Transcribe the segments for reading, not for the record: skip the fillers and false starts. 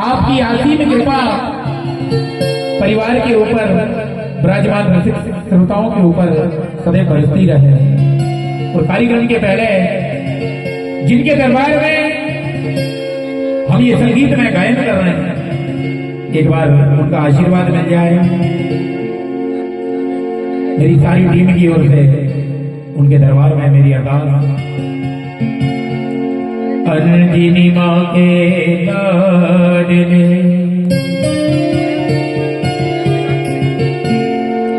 आपकी असीम कृपा परिवार के ऊपर विराजमान रसिक श्रोताओं के ऊपर सदैव बरसती रहे। और कार्यक्रम के पहले जिनके दरबार में हम ये संगीत में गायन कर रहे हैं, एक बार उनका आशीर्वाद मिल जाए। मेरी सारी टीम की ओर से उनके दरबार में मेरी अरदास। अंजनी माँ के लाडले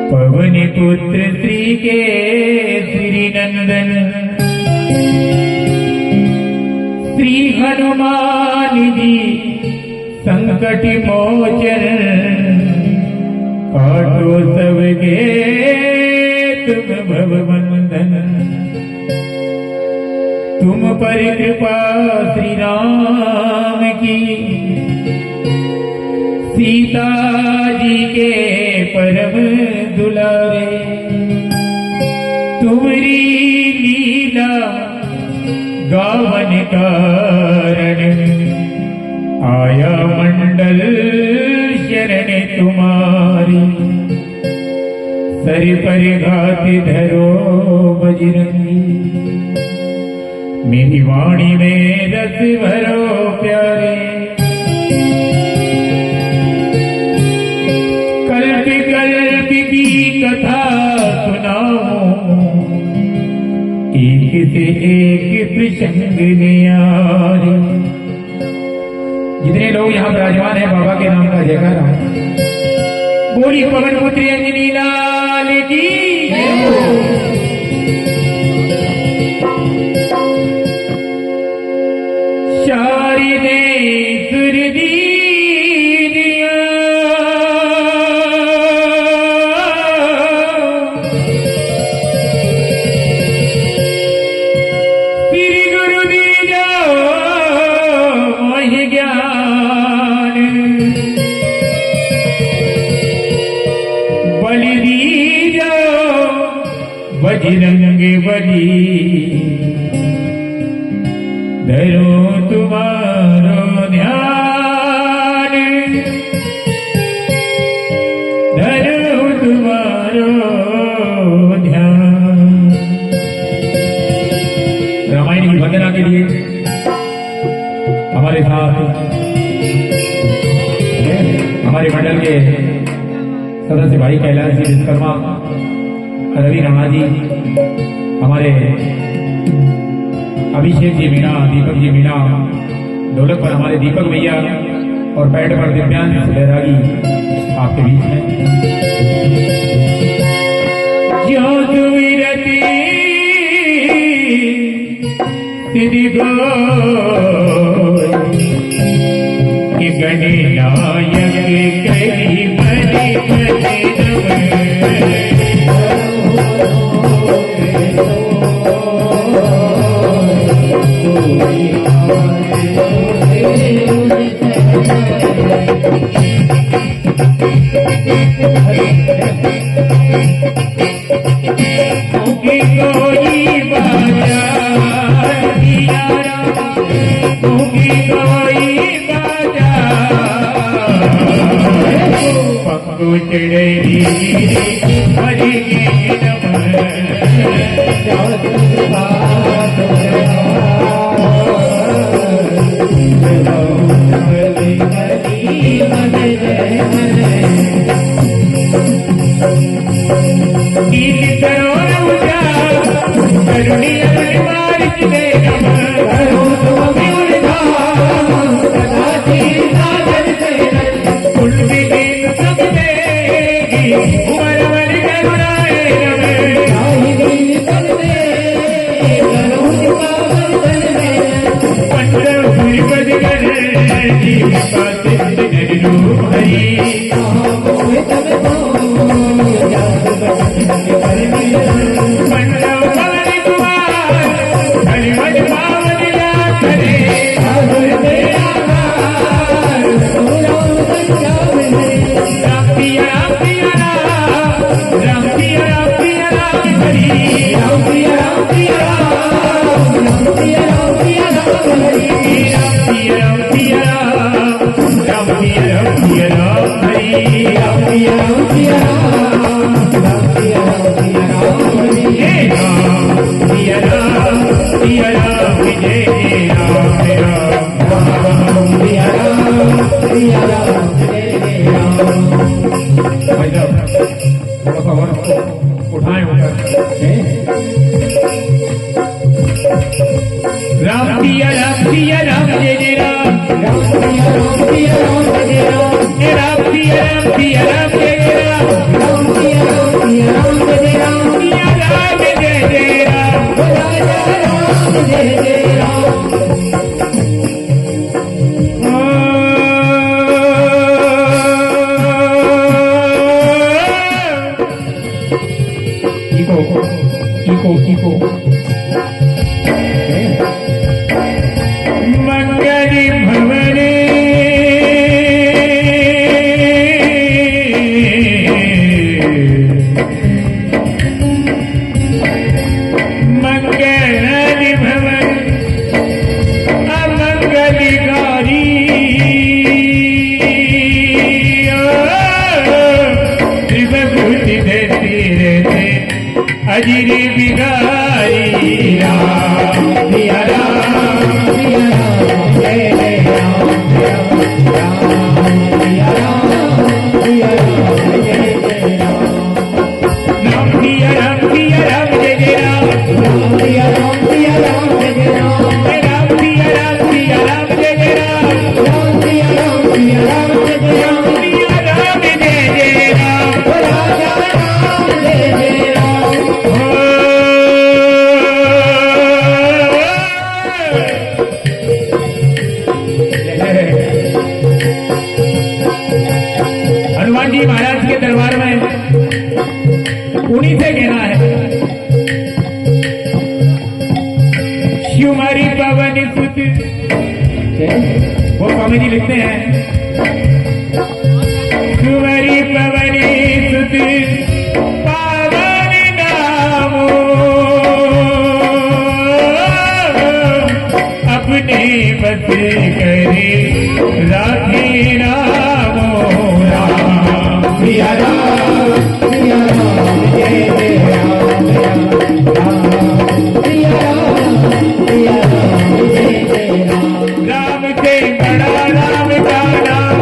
पवन पुत्र श्री के श्री नंदन श्री हनुमान जी संकट मोचन काटो सबके तुम भवबंधन। तुम पर कृपा श्री राम की सीता जी के परम दुलारे। तुम्हारी लीला गावन कारण आया मंडल शरण तुम्हारी। सर पर घात धरो बजरंगी मेरी वाणी में रस भरो प्यारे। कल्प कल्प की कथा सुनाओ एक से एक प्रसंग न्यारे। जितने लोग यहाँ विराजमान है बाबा के नाम का जयकारा बोली। पवन पुत्री अंजनी लाल की शारदे सुरदी दिया श्री गुरु दीजा मोहि ज्ञान बलि दीजा बजरंग बली। धरो तुम्हारो ध्यान धरो तुम्हारो ध्यान। रामायण की वंदना के लिए हमारे साथ हमारे मंडल के सदस्य भाई कैलाश जी विश्वकर्मा, रवि राणा जी, हमारे अभिषेक जी मीणा, दीपक जी मीणा, ढोलक पर हमारे दीपक भैया और पैड पर दिव्यांश बैरागी आपके बीच में। जो सुमिरति सिद्धि गोय कि गणनायक करी बलि बलि राम सिया राम सिया राम हरि राम सिया राम सिया राम राम सिया राम सिया राम हरि हे राम सिया राम जय जय राम राम राम सिया राम जय जय राम। भाई साहब थोड़ा सा और उठाएं ऊपर राम सिया राम जय जय राम राम सिया राम जय जय राम राम सिया राम जय जय राम राम सिया राम जय जय राम सिया राम जय जय राम राजा राम जय जय राम। इको मंगली भवने मंगली भवन अमंगलिकारी त्रिभुति देती रहते अजिरी बिगारी राम सिया राम जय जय राम राम सिया राम जय जय राम राम सिया राम जय जय राम राम सिया राम जय जय राम राम सिया राम जय जय राम राम सिया राम जय जय राम सिया राम जय जय राम राजा राम जय जय राम। हनुमान जी महाराज के दरबार में उन्हीं से कहना है शिवमारी पवन सुत वो स्वामी जी लिखते हैं शिवमारी पवन सुत पावन नामो अपने बस करे राधे रामो राम सिया राम जय जय राम सिया राम जय जय राम से बड़ा राम का नाम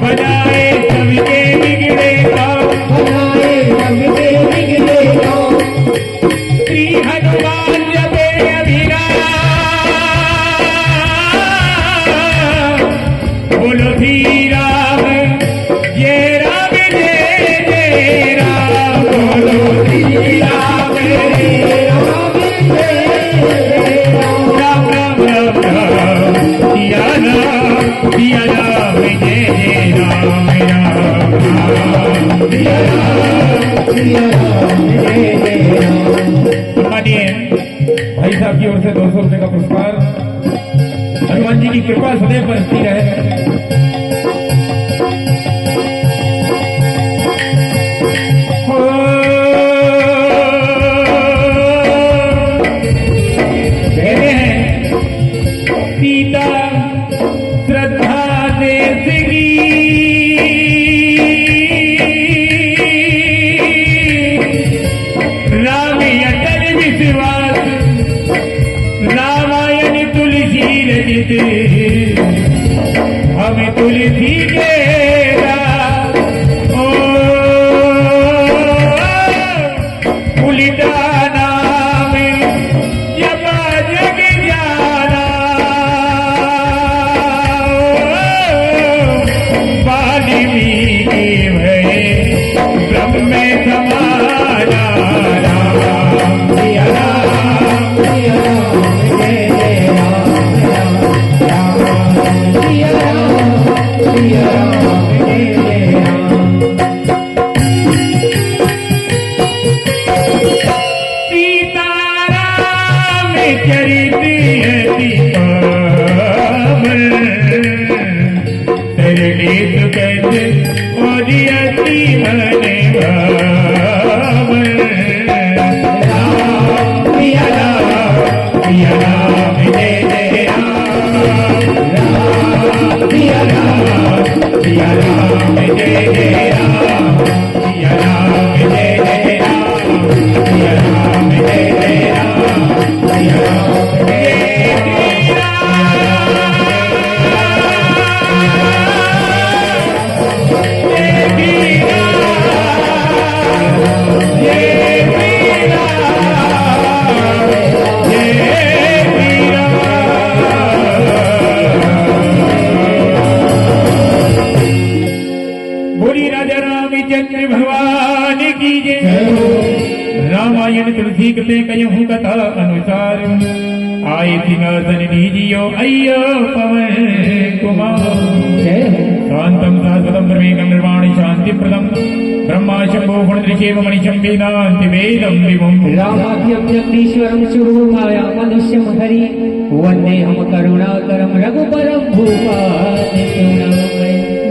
बनाए सबके बिगड़े काम श्री हनुमान जपे अभिराम बोलो श्री राम जय राम बोलो श्री राम राम राम राम सिया राम जय जय राम सिया राम जय जय राम। मानिए भाई साहब की ओर से 200 रुपए का पुरस्कार। हनुमान जी की कृपा सदैव बरसती रहे। कहते हैं सीता श्रद्धा देश की राम अटल विश्वास रामायण तुलसी रचित हम तुलसी के उलिटा नाम जपा जग जाना वाल्मीकि भय ब्रह्म में समाना राम सिया राम जय जय राम राम सिया राम सिया राम जय जय राम, सिया राम जय जय राम, सिया राम जय जय राम, सिया राम जय जय चंद्र भगवान की जय। रामायण तुलसी के कहूँ कथा अनुसार आए सिंहासन लीजियो अय्यो पवन कुमार। शांतम शाश्वतम ब्रह्मेकम निर्वाण शांति प्रदम ब्रह्मा शंभो गुण दृशेव मणिशं वेदांति वेदम विभुम। रामाख्यम जगदीश्वरम शुभमाया मनुष्यम हरि वंदे हम करुणाकरम रघुपरम भूपाल।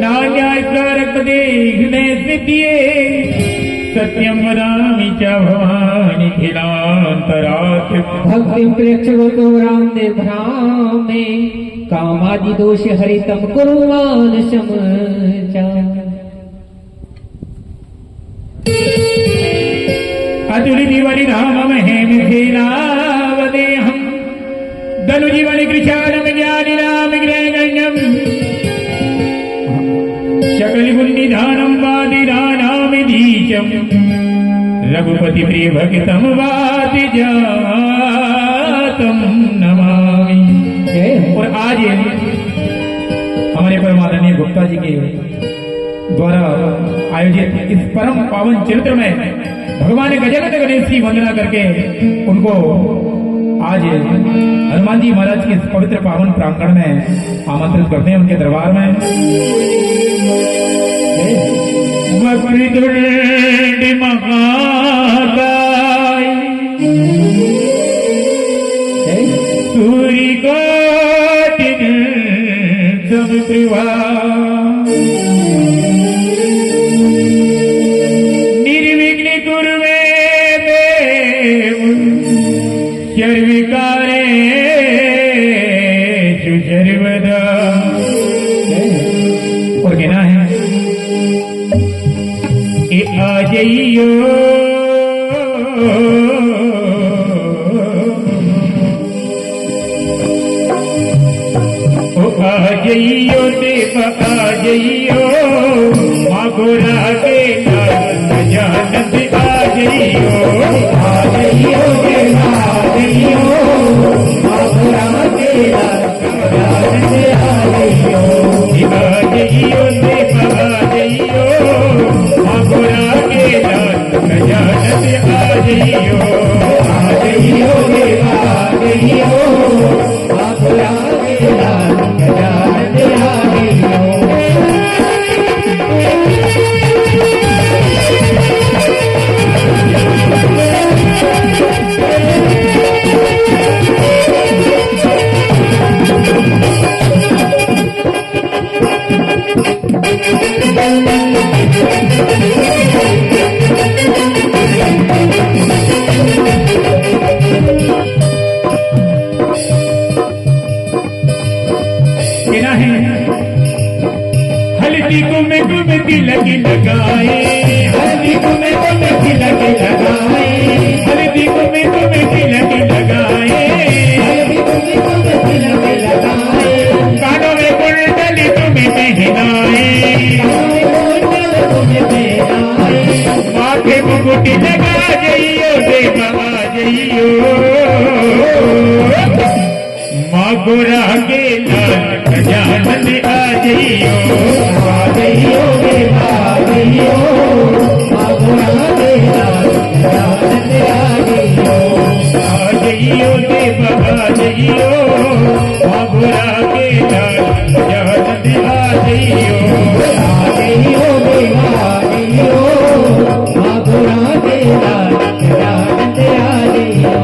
नान्यायकारकपदे हृदय सिद्धिये सत्यं वदामि च भवानि खिलान्तरात्। भक्तिं प्रेक्षको रामदेव भ्रामे कामादि दोष हरितम कुरु मानसम च। अतुल जीवनि धाम हेम खेलावदेहं धनु जीवनि कृशालम ज्ञानि नाम ग्रहगण्यम शकल गुणनिधानं वादिदानामि धीशं रघुपति प्रिय भक्तं वाति जातं नमामि। और आज हमारे परमादरणीय गुप्ता जी के द्वारा आयोजित इस परम पावन चरित्र में भगवान गजानन गणेश की वंदना करके उनको आज हनुमान जी महाराज के इस पवित्र पावन प्रांगण में आमंत्रित करते हैं उनके दरबार में। वक्रतुंड महाकाय सूर्यकोटि समप्रभा निर्विघ्न कुरु मे देव सर्वकारेषु सर्वदा। और कहना है आ जाइयो आ जाइयो देव आ जाइयो मागोरा के जानत आ जाइयो देव आ जाइयो मागोरा के जानत आ जाइयो देव आ जाइयो मागोरा के जानत आ जाइयो देव आ जाइयो मागोरा के जानत आ जाइयो। हल्दी गुमे तिलक लगाए हल्दी गुमे तिलक लगाए हल्दी गुमे तिलक लगाए हल्दी गुमे तिलक लगाए कानों में कुंडली तुम्हें पहनाए माथे मुकुट लगा जाइयो देव आ जाइयो मागोरा के लाल गजानन आ जाइयो देव आ जाइयो मागोरा के लाल गजानन आ जाइयो देव आ जाइयो मागोरा के लाल गजानन आ जाइयो देव आ जाइयो मागोरा के लाल गजानन आ जाइयो।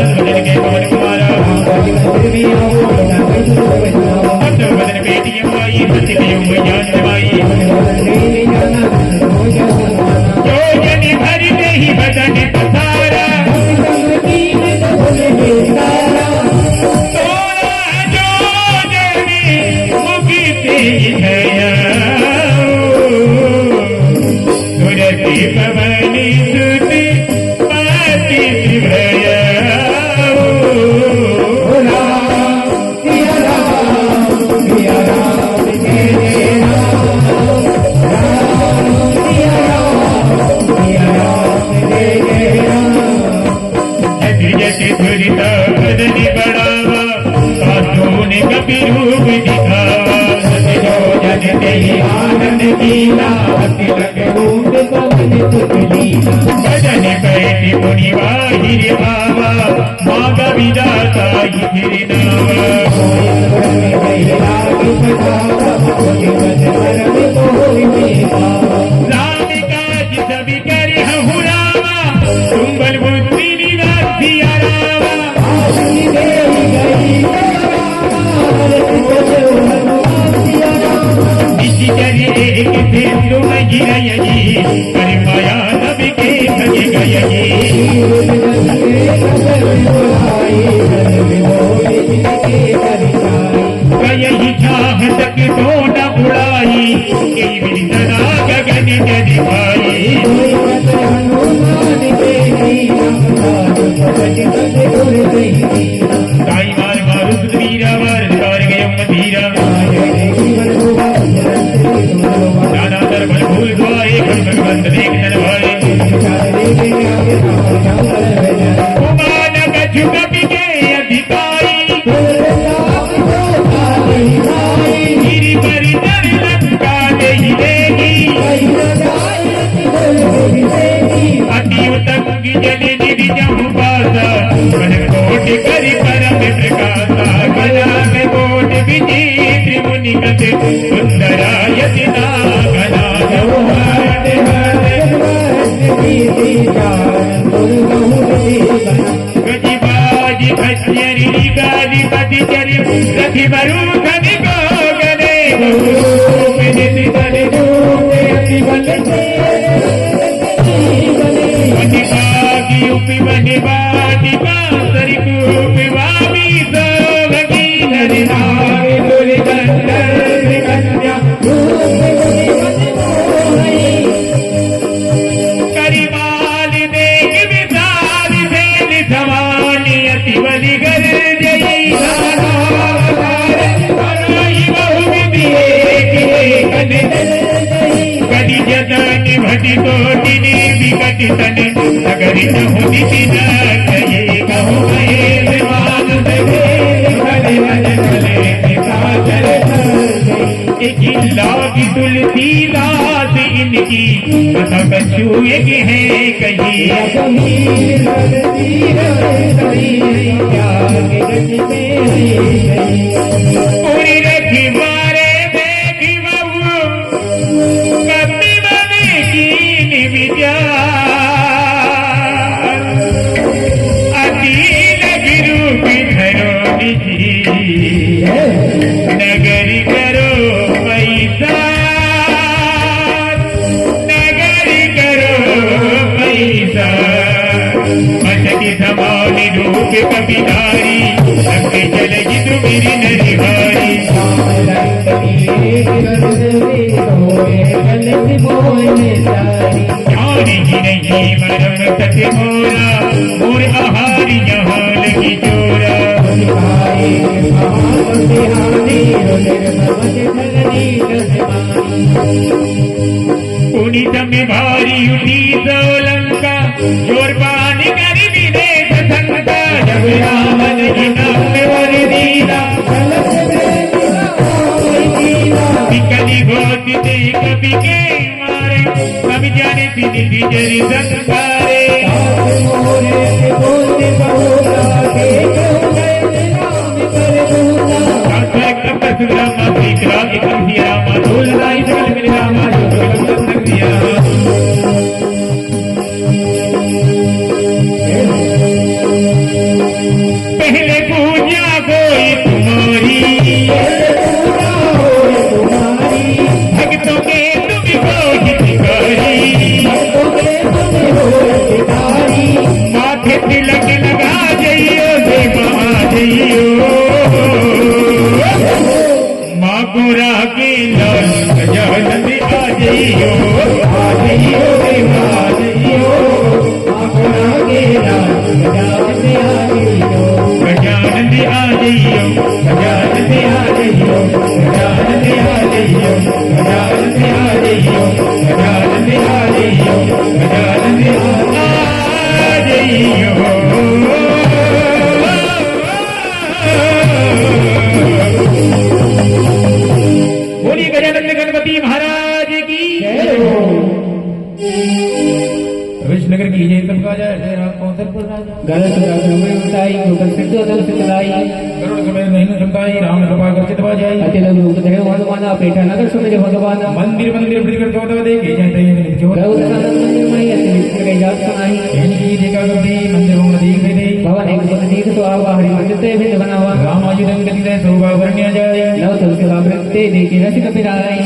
बदन के पवन कुमारा भक्त बदन बेटियां आई सत्य के युग जान जमाई जो जन भर में ही बदन पसारा तोरा जो जन मुक्ति है सुरति पवनी सुति पाति शिवया दुरिता बदनी बढ़ावा साधुन कपि रूप दिखावा सजो जन तेहि आनंद लीला तिलक रूप पवन सुत लीला भजन पैति मुनि बाहिर आवा माग विदाता हिर नावा राम काज सब कर हहु रामा तुम्बल बुद्धि निवासिया रामा एक सिंधु में गिरय जी कर माया नब के भज गय जी कयहि चाहत के तो न उड़ाई कई विदना गगन जद भाई साई मार मारुत वीरा वार कार गयम धीरा नाना दरबार भूल द्वारे भगवंत देख नर भाई कुमान कछु कपि के अधिकारी गिरि पर नर लंका नहीं देगी अति उत्तम जन निधि जहु पासा मन कोटि करि परम प्रकाशा गला में कोट विचित्र मुनि गति सुंदरायति नागना गजिबाजी खच्चरी गाली पति चरि रथि बरू खनि को गने रूप निधि तनि रूपे अति बल बनि बागी उपि बनि बाटी कांसरि कूप वामी सो भगी नरि नारि दुरि गंधर्व कन्या करिमाल देख विशाल सेन धमानी अति बलि गर जय बहु विधि कदि जतन भटि कोटि विकट तन नगरि चहु निति न कहे कहु महे विमान की तुलसीदास इनकी कथा कछु एक है कही पूरी रखी मारे देखी बहू कपि बने की विचार अतील गिरू धरो निधि नगरी करो पैसा नगरी करो पैसा मटकी समानी रूप कपिधारी सबके चल जितु मेरी नरिहारी जान ही नहीं मरम सत्य मोरा और आहारी यहाँ लगी चोरा पुनि समय भारी उठी सोलंका चोर पानी करी विदेश संका जब रावण की नाम वर दीना बिकली गोद दे कभी के मारे कभी जाने निधि जरी संकारे पहले पूजा कोई तुम्हारी, भक्तों के तुम को हितकारी, माथे तिलक लगा जइयो देवा जइयो, माँ को राखे लाल गजानन आ जइयो देवा जइयो, माँ को राखे लाल गजानन आ जइयो, गजानन आ जइयो, गजानन आ जइयो, गजानन आ जइयो, गजानन आ जइयो, गजानन आ जइयो, गजानन आ जइयो। बोलिए गजानन गणपति महाराज की विष्णुनगर की जय सबका जय जय राम कौशलपुर राजा गलत में उठाई गोबर से जो दल से चलाई गरुड़ समेत नहीं संताई राम कृपा कर्चित बजाई अति लघु रूप धरे हनुमाना पेठा नगर सुमिर भगवान मंदिर मंदिर प्रतिकर चौदह देखे जयते जो गौर साधन मंदिर में अति विचित्र के जात सुनाई इनकी देखा करती मंदिर में देख दे भवन एक पद दीख तो आवा हरि मंदिर ते भिन्न बनावा राम आयुधं गति दे शोभा वर्ण्य जाय नव तुलसी लाभ रखते देखे रसिक पिराई